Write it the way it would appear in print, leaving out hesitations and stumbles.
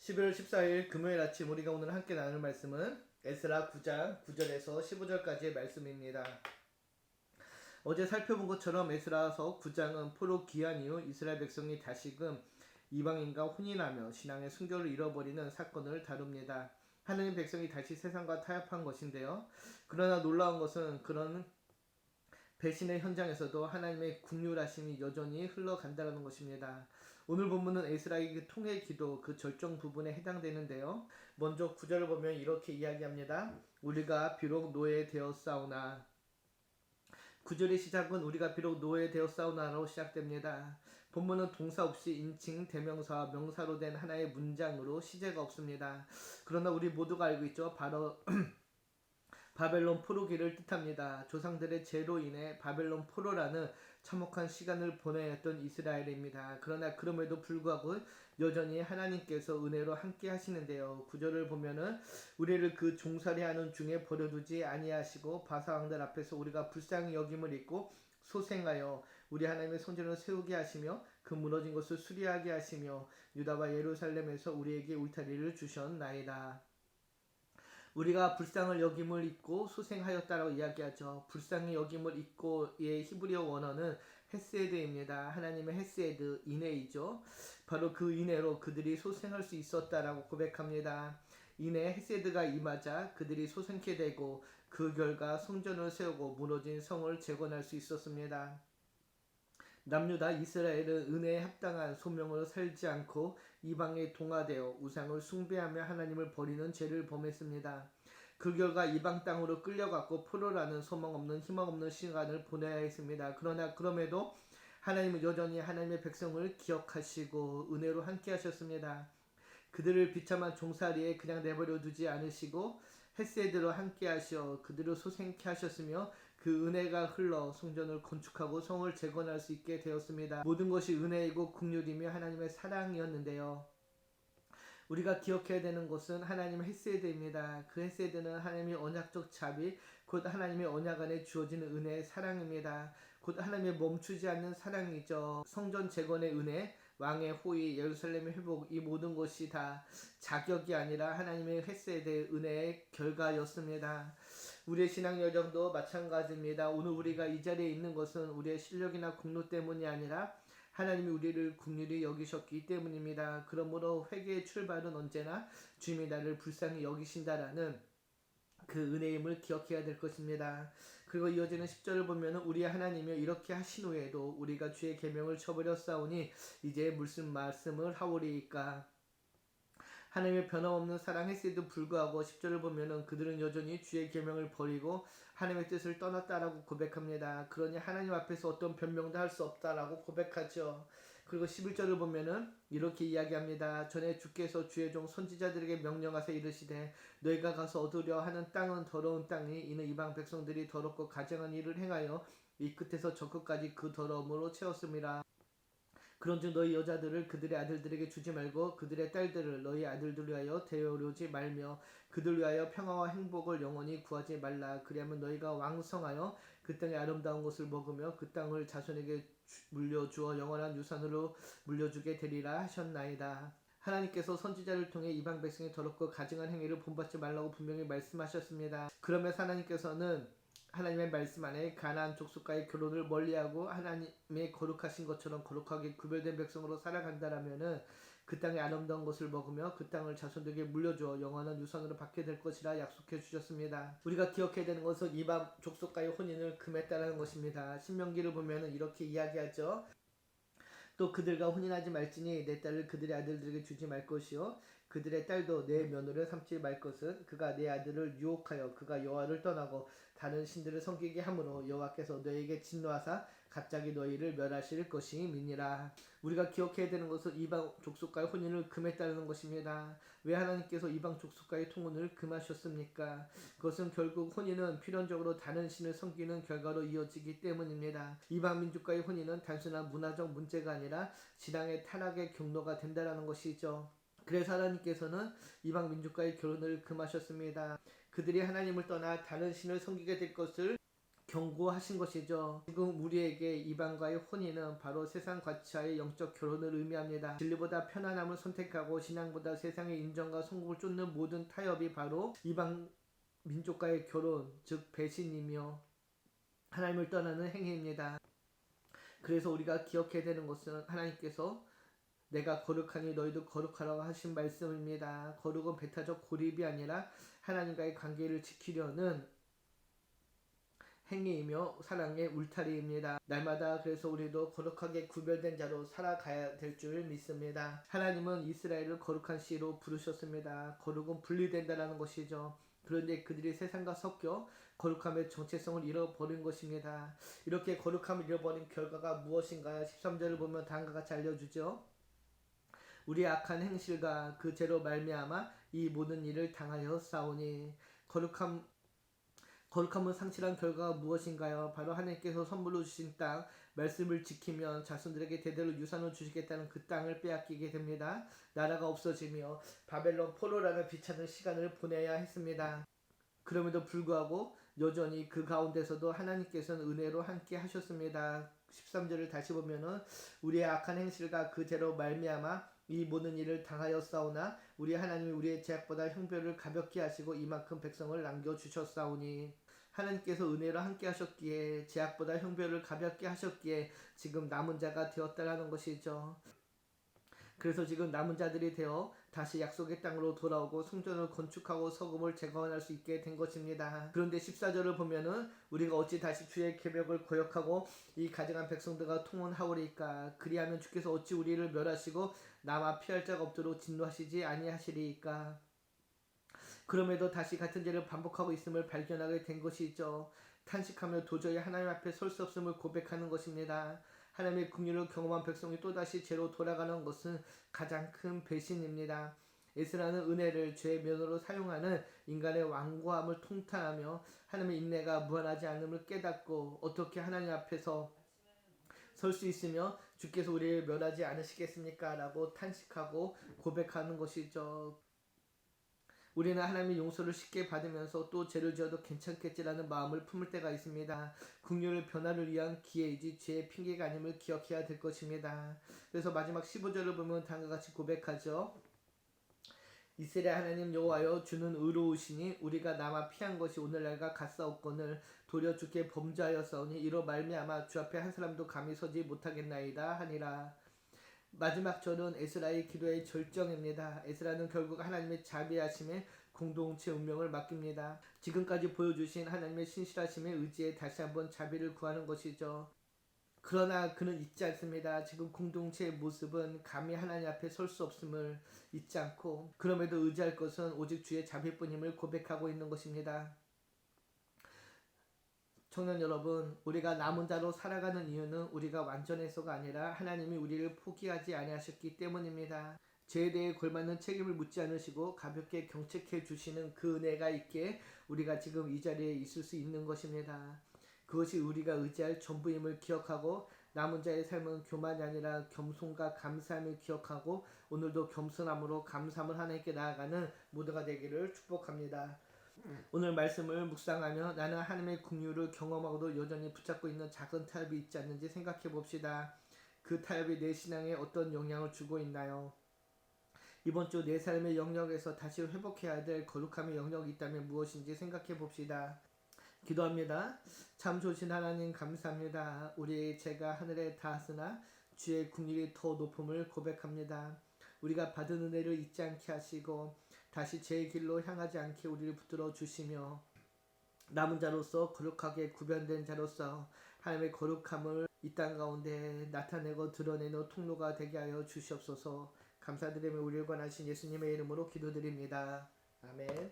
11월 14일 금요일 아침 우리가 오늘 함께 나눌 말씀은 에스라 9장 9절에서 15절까지의 말씀입니다. 어제 살펴본 것처럼 에스라서 9장은 포로 귀환 이후 이스라엘 백성이 다시금 이방인과 혼인하며 신앙의 순교를 잃어버리는 사건을 다룹니다. 하느님 백성이 다시 세상과 타협한 것인데요. 그러나 놀라운 것은 그런 배신의 현장에서도 하나님의 긍휼하심이 여전히 흘러간다는 것입니다. 오늘 본문은 에스라의 통회 기도 그 절정 부분에 해당되는데요. 먼저 9절을 보면 이렇게 이야기합니다. 우리가 비록 노예되었사오나 9절의 시작은 우리가 비록 노예되었사오나로 시작됩니다. 본문은 동사 없이 인칭, 대명사와 명사로 된 하나의 문장으로 시제가 없습니다. 그러나 우리 모두가 알고 있죠. 바로 바벨론 포로기를 뜻합니다. 조상들의 죄로 인해 바벨론 포로라는 참혹한 시간을 보내야 했던 이스라엘입니다. 그러나 그럼에도 불구하고 여전히 하나님께서 은혜로 함께 하시는데요. 구절을 보면은 우리를 그 종살이하는 중에 버려두지 아니하시고 바사왕들 앞에서 우리가 불쌍히 여김을 입고 소생하여 우리 하나님의 손전을 세우게 하시며 그 무너진 것을 수리하게 하시며 유다와 예루살렘에서 우리에게 울타리를 주셨나이다. 우리가 불쌍을 여김을 입고 소생하였다라고 이야기하죠. 불쌍히 여김을 입고의 히브리어 원어는 헤세드입니다. 하나님의 헤세드, 인애이죠. 바로 그 인애로 그들이 소생할 수 있었다라고 고백합니다. 인애 헤세드가 임하자 그들이 소생케 되고 그 결과 성전을 세우고 무너진 성을 재건할 수 있었습니다. 남유다 이스라엘은 은혜에 합당한 소명으로 살지 않고 이방에 동화되어 우상을 숭배하며 하나님을 버리는 죄를 범했습니다. 그 결과 이방 땅으로 끌려갔고 포로라는 소망 없는 희망 없는 시간을 보내야 했습니다. 그러나 그럼에도 하나님은 여전히 하나님의 백성을 기억하시고 은혜로 함께 하셨습니다. 그들을 비참한 종살이에 그냥 내버려 두지 않으시고 헷세드로 함께 하시어 그들을 소생케 하셨으며 그 은혜가 흘러 성전을 건축하고 성을 재건할 수 있게 되었습니다. 모든 것이 은혜이고 긍휼이며 하나님의 사랑이었는데요. 우리가 기억해야 되는 것은 하나님의 헤세드입니다. 그 헤세드는 하나님의 언약적 자비, 곧 하나님의 언약 안에 주어지는 은혜의 사랑입니다. 곧 하나님의 멈추지 않는 사랑이죠. 성전 재건의 은혜, 왕의 호의, 예루살렘의 회복, 이 모든 것이 다 자격이 아니라 하나님의 헤세드의 은혜의 결과였습니다. 우리의 신앙 여정도 마찬가지입니다. 오늘 우리가 이 자리에 있는 것은 우리의 실력이나 공로 때문이 아니라 하나님이 우리를 긍휼히 여기셨기 때문입니다. 그러므로 회개의 출발은 언제나 주님이 나를 불쌍히 여기신다라는 그 은혜임을 기억해야 될 것입니다. 그리고 이어지는 10절을 보면 우리 하나님이 이렇게 하신 후에도 우리가 주의 계명을 저버렸사오니 이제 무슨 말씀을 하오리이까. 하나님의 변함없는 사랑 했에도 불구하고 10절을 보면은 그들은 여전히 주의 계명을 버리고 하나님의 뜻을 떠났다라고 고백합니다. 그러니 하나님 앞에서 어떤 변명도 할 수 없다라고 고백하죠. 그리고 11절을 보면은 이렇게 이야기합니다. 전에 주께서 주의 종 선지자들에게 명령하사 이르시되 너희가 가서 얻으려 하는 땅은 더러운 땅이 이는 이방 백성들이 더럽고 가증한 일을 행하여 이 끝에서 저 끝까지 그 더러움으로 채웠음이라. 그런즉 너희 여자들을 그들의 아들들에게 주지 말고 그들의 딸들을 너희 아들들 위하여 데려오지 말며 그들 위하여 평화와 행복을 영원히 구하지 말라. 그리하면 너희가 왕성하여 그 땅의 아름다운 것을 먹으며 그 땅을 자손에게 물려주어 영원한 유산으로 물려주게 되리라 하셨나이다. 하나님께서 선지자를 통해 이방 백성의 더럽고 가증한 행위를 본받지 말라고 분명히 말씀하셨습니다. 그러면서 하나님께서는 하나님의 말씀 안에 가나안 족속과의 결혼을 멀리하고 하나님의 거룩하신 것처럼 거룩하게 구별된 백성으로 살아간다라면은 그 땅의 아름다운 것을 먹으며 그 땅을 자손들에게 물려주어 영원한 유산으로 받게 될 것이라 약속해 주셨습니다. 우리가 기억해야 되는 것은 이방 족속과의 혼인을 금했다라는 것입니다. 신명기를 보면은 이렇게 이야기하죠. 또 그들과 혼인하지 말지니 내 딸을 그들의 아들들에게 주지 말 것이요 그들의 딸도 내 며느리를 삼지 말 것은 그가 내 아들을 유혹하여 그가 여호와를 떠나고 다른 신들을 섬기게 함으로 여호와께서 너희에게 진노하사 갑자기 너희를 멸하실 것임이니라. 우리가 기억해야 되는 것은 이방 족속과의 혼인을 금했다는 것입니다. 왜 하나님께서 이방 족속과의 통혼을 금하셨습니까? 그것은 결국 혼인은 필연적으로 다른 신을 섬기는 결과로 이어지기 때문입니다. 이방 민족과의 혼인은 단순한 문화적 문제가 아니라 신앙의 타락의 경로가 된다는 것이죠. 그래서 하나님께서는 이방 민족과의 결혼을 금하셨습니다. 그들이 하나님을 떠나 다른 신을 섬기게 될 것을 경고하신 것이죠. 지금 우리에게 이방과의 혼인은 바로 세상 가치와의 영적 결혼을 의미합니다. 진리보다 편안함을 선택하고 신앙보다 세상의 인정과 성공을 쫓는 모든 타협이 바로 이방 민족과의 결혼, 즉 배신이며 하나님을 떠나는 행위입니다. 그래서 우리가 기억해야 되는 것은 하나님께서 내가 거룩하니 너희도 거룩하라고 하신 말씀입니다. 거룩은 배타적 고립이 아니라 하나님과의 관계를 지키려는 행위이며 사랑의 울타리입니다. 날마다 그래서 우리도 거룩하게 구별된 자로 살아가야 될 줄 믿습니다. 하나님은 이스라엘을 거룩한 씨로 부르셨습니다. 거룩은 분리된다라는 것이죠. 그런데 그들이 세상과 섞여 거룩함의 정체성을 잃어버린 것입니다. 이렇게 거룩함을 잃어버린 결과가 무엇인가 13절을 보면 다음과 같이 알려주죠. 우리의 악한 행실과 그 죄로 말미암아 이 모든 일을 당하여 싸우니 거룩함은 상실한 결과가 무엇인가요? 바로 하나님께서 선물로 주신 땅, 말씀을 지키면 자손들에게 대대로 유산을 주시겠다는 그 땅을 빼앗기게 됩니다. 나라가 없어지며 바벨론 포로라는 비참한 시간을 보내야 했습니다. 그럼에도 불구하고 여전히 그 가운데서도 하나님께서는 은혜로 함께 하셨습니다. 13절을 다시 보면은 우리의 악한 행실과 그 죄로 말미암아 이 모든 일을 당하여 싸우나 우리 하나님이 우리의 죄악보다 형벌을 가볍게 하시고 이만큼 백성을 남겨주셨사오니 하나님께서 은혜로 함께 하셨기에 죄악보다 형벌을 가볍게 하셨기에 지금 남은 자가 되었다라는 것이죠. 그래서 지금 남은 자들이 되어 다시 약속의 땅으로 돌아오고 성전을 건축하고 서금을 재건할 수 있게 된 것입니다. 그런데 14절을 보면은 우리가 어찌 다시 주의 계명을 거역하고 이 가증한 백성들과 통혼하오리까? 그리하면 주께서 어찌 우리를 멸하시고 남아 피할 자가 없도록 진노하시지 아니하시리까? 그럼에도 다시 같은 죄를 반복하고 있음을 발견하게 된 것이죠. 탄식하며 도저히 하나님 앞에 설 수 없음을 고백하는 것입니다. 하나님의 긍휼을 경험한 백성이 또다시 죄로 돌아가는 것은 가장 큰 배신입니다. 에스라는 은혜를 죄의 면으로 사용하는 인간의 완고함을 통탄하며 하나님의 인내가 무한하지 않음을 깨닫고 어떻게 하나님 앞에서 설 수 있으며 주께서 우리를 멸하지 않으시겠습니까? 라고 탄식하고 고백하는 것이죠. 우리는 하나님의 용서를 쉽게 받으면서 또 죄를 지어도 괜찮겠지라는 마음을 품을 때가 있습니다. 긍휼의 변화를 위한 기회이지 죄의 핑계가 아님을 기억해야 될 것입니다. 그래서 마지막 15절을 보면 다음과 같이 고백하죠. 이스라엘 하나님 여호와여 주는 의로우시니 우리가 남아 피한 것이 오늘날과 같사옵거늘 도리어 주께 범죄하였사오니 이로 말미암아 주 앞에 한 사람도 감히 서지 못하겠나이다 하니라. 마지막 절은 에스라의 기도의 절정입니다. 에스라는 결국 하나님의 자비하심에 공동체 운명을 맡깁니다. 지금까지 보여주신 하나님의 신실하심에 의지해 다시 한번 자비를 구하는 것이죠. 그러나 그는 잊지 않습니다. 지금 공동체의 모습은 감히 하나님 앞에 설 수 없음을 잊지 않고 그럼에도 의지할 것은 오직 주의 자비뿐임을 고백하고 있는 것입니다. 청년 여러분, 우리가 남은 자로 살아가는 이유는 우리가 완전해서가 아니라 하나님이 우리를 포기하지 아니하셨기 때문입니다. 죄에 대해 걸맞는 책임을 묻지 않으시고 가볍게 경책해 주시는 그 은혜가 있기에 우리가 지금 이 자리에 있을 수 있는 것입니다. 그것이 우리가 의지할 전부임을 기억하고 남은 자의 삶은 교만이 아니라 겸손과 감사함을 기억하고 오늘도 겸손함으로 감사함을 하나님께 나아가는 모두가 되기를 축복합니다. 오늘 말씀을 묵상하며 나는 하나님의 긍휼을 경험하고도 여전히 붙잡고 있는 작은 타협이 있지 않는지 생각해 봅시다. 그 타협이 내 신앙에 어떤 영향을 주고 있나요? 이번 주 내 삶의 영역에서 다시 회복해야 될 거룩함의 영역이 있다면 무엇인지 생각해 봅시다. 기도합니다. 참 좋으신 하나님 감사합니다. 우리의 죄가 하늘에 닿았으나 주의 긍휼이 더 높음을 고백합니다. 우리가 받은 은혜를 잊지 않게 하시고 다시 죄의 길로 향하지 않게 우리를 붙들어 주시며 남은 자로서 거룩하게 구별된 자로서 하나님의 거룩함을 이 땅 가운데 나타내고 드러내는 통로가 되게 하여 주시옵소서. 감사드리며 우리를 권하신 예수님의 이름으로 기도드립니다. 아멘.